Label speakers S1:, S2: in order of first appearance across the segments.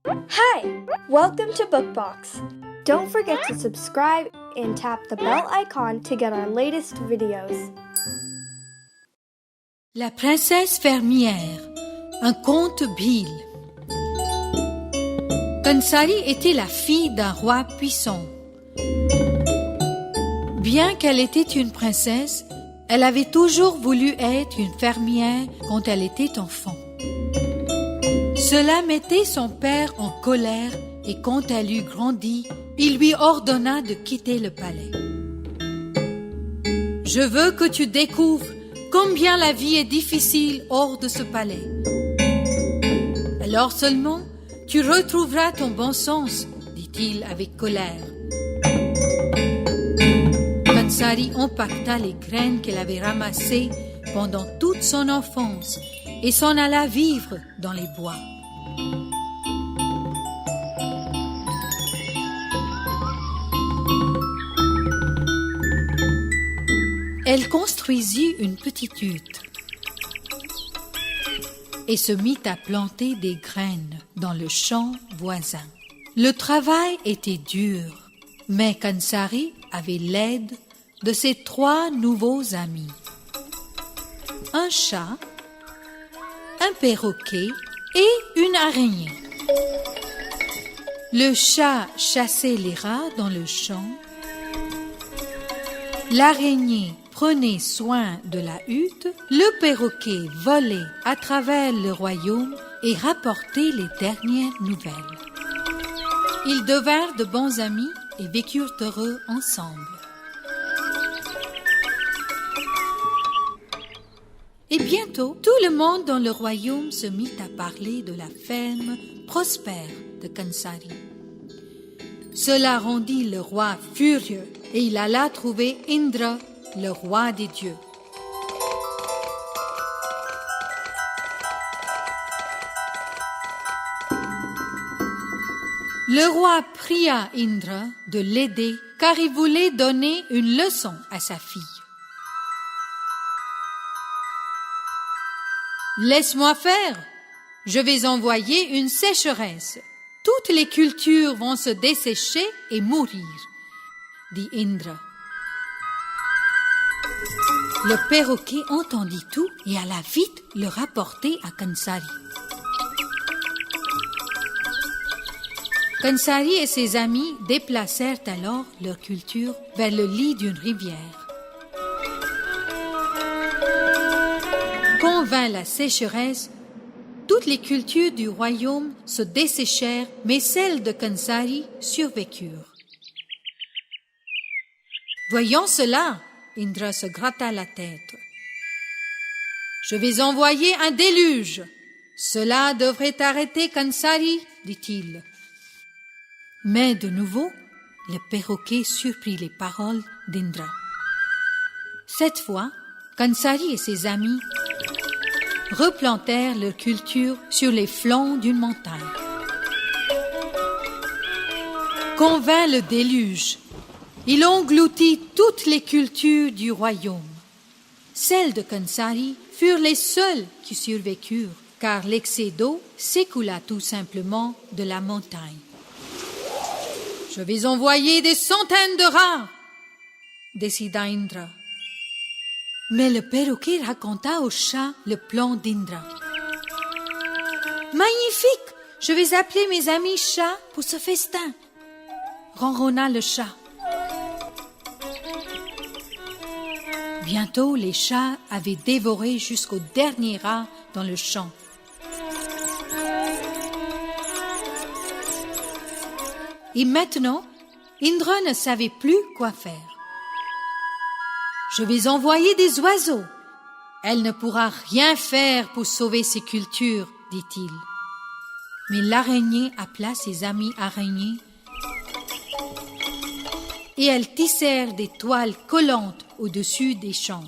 S1: Hi! Welcome to Bookbox. Don't forget to subscribe and tap the bell icon to get our latest videos.
S2: La princesse fermière, un conte Bhil. Kansari était la fille d'un roi puissant. Bien qu'elle était une princesse, elle avait toujours voulu être une fermière quand elle était enfant. Cela mettait son père en colère et quand elle eut grandi, il lui ordonna de quitter le palais. « Je veux que tu découvres combien la vie est difficile hors de ce palais. Alors seulement, tu retrouveras ton bon sens, dit-il avec colère. Kansari empaqueta les graines qu'elle avait ramassées pendant toute son enfance et s'en alla vivre dans les bois. Elle construisit une petite hutte et se mit à planter des graines dans le champ voisin. Le travail était dur, mais Kansari avait l'aide de ses 3 nouveaux amis. Un chat, un perroquet et une araignée. Le chat chassait les rats dans le champ. L'araignée prenait soin de la hutte. Le perroquet volait à travers le royaume et rapportait les dernières nouvelles. Ils devinrent de bons amis et vécurent heureux ensemble. Et bientôt, tout le monde dans le royaume se mit à parler de la ferme prospère de Kansari. Cela rendit le roi furieux et il alla trouver Indra, le roi des dieux. Le roi pria Indra de l'aider car il voulait donner une leçon à sa fille. « Laisse-moi faire, je vais envoyer une sécheresse. Toutes les cultures vont se dessécher et mourir, » dit Indra. Le perroquet entendit tout et alla vite le rapporter à Kansari. Kansari et ses amis déplacèrent alors leur culture vers le lit d'une rivière. Quand vint la sécheresse, toutes les cultures du royaume se desséchèrent, mais celles de Kansari survécurent. Voyant cela, Indra se gratta la tête. « Je vais envoyer un déluge. Cela devrait arrêter Kansari, dit-il. » Mais de nouveau, le perroquet surprit les paroles d'Indra. Cette fois, Kansari et ses amis replantèrent leur culture sur les flancs d'une montagne. Quand vint le déluge, il engloutit toutes les cultures du royaume. Celles de Kansari furent les seules qui survécurent, car l'excès d'eau s'écoula tout simplement de la montagne. « Je vais envoyer des centaines de rats !» décida Indra. Mais le perroquet raconta au chat le plan d'Indra. « Magnifique! Je vais appeler mes amis chats pour ce festin !» ronronna le chat. Bientôt, les chats avaient dévoré jusqu'au dernier rat dans le champ. Et maintenant, Indra ne savait plus quoi faire. « Je vais envoyer des oiseaux. Elle ne pourra rien faire pour sauver ses cultures, dit-il. » Mais l'araignée appela ses amis araignées et elles tissèrent des toiles collantes au-dessus des champs.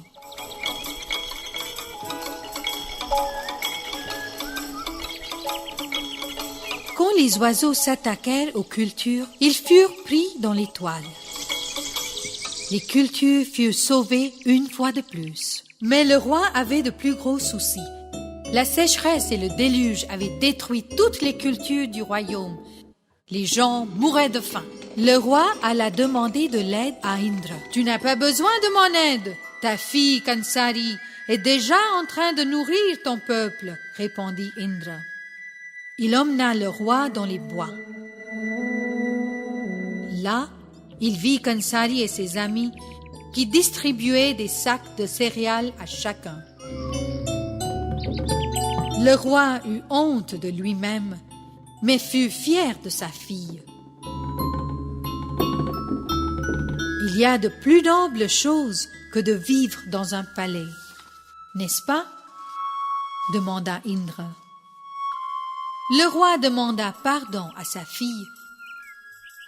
S2: Quand les oiseaux s'attaquèrent aux cultures, ils furent pris dans les toiles. Les cultures furent sauvées une fois de plus. Mais le roi avait de plus gros soucis. La sécheresse et le déluge avaient détruit toutes les cultures du royaume. Les gens mouraient de faim. Le roi alla demander de l'aide à Indra. « Tu n'as pas besoin de mon aide. Ta fille Kansari est déjà en train de nourrir ton peuple, » répondit Indra. Il emmena le roi dans les bois. Là, il vit Kansari et ses amis qui distribuaient des sacs de céréales à chacun. Le roi eut honte de lui-même, mais fut fier de sa fille. Il y a de plus nobles choses que de vivre dans un palais, n'est-ce pas? Demanda Indra. Le roi demanda pardon à sa fille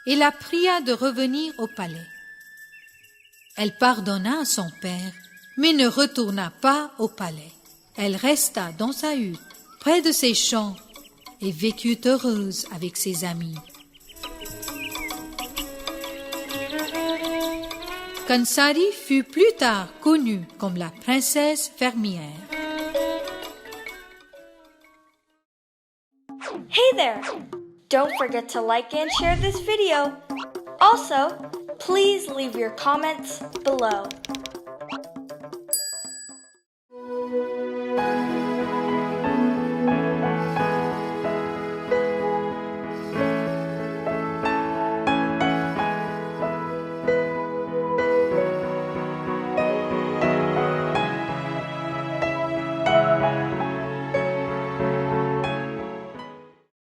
S2: et la pria de revenir au palais. Elle pardonna à son père, mais ne retourna pas au palais. Elle resta dans sa hutte, près de ses champs, et vécut heureuse avec ses amis. Kansari fut plus tard connue comme la princesse fermière.
S1: Hey there! Don't forget to like and share this video. Also, please leave your comments below.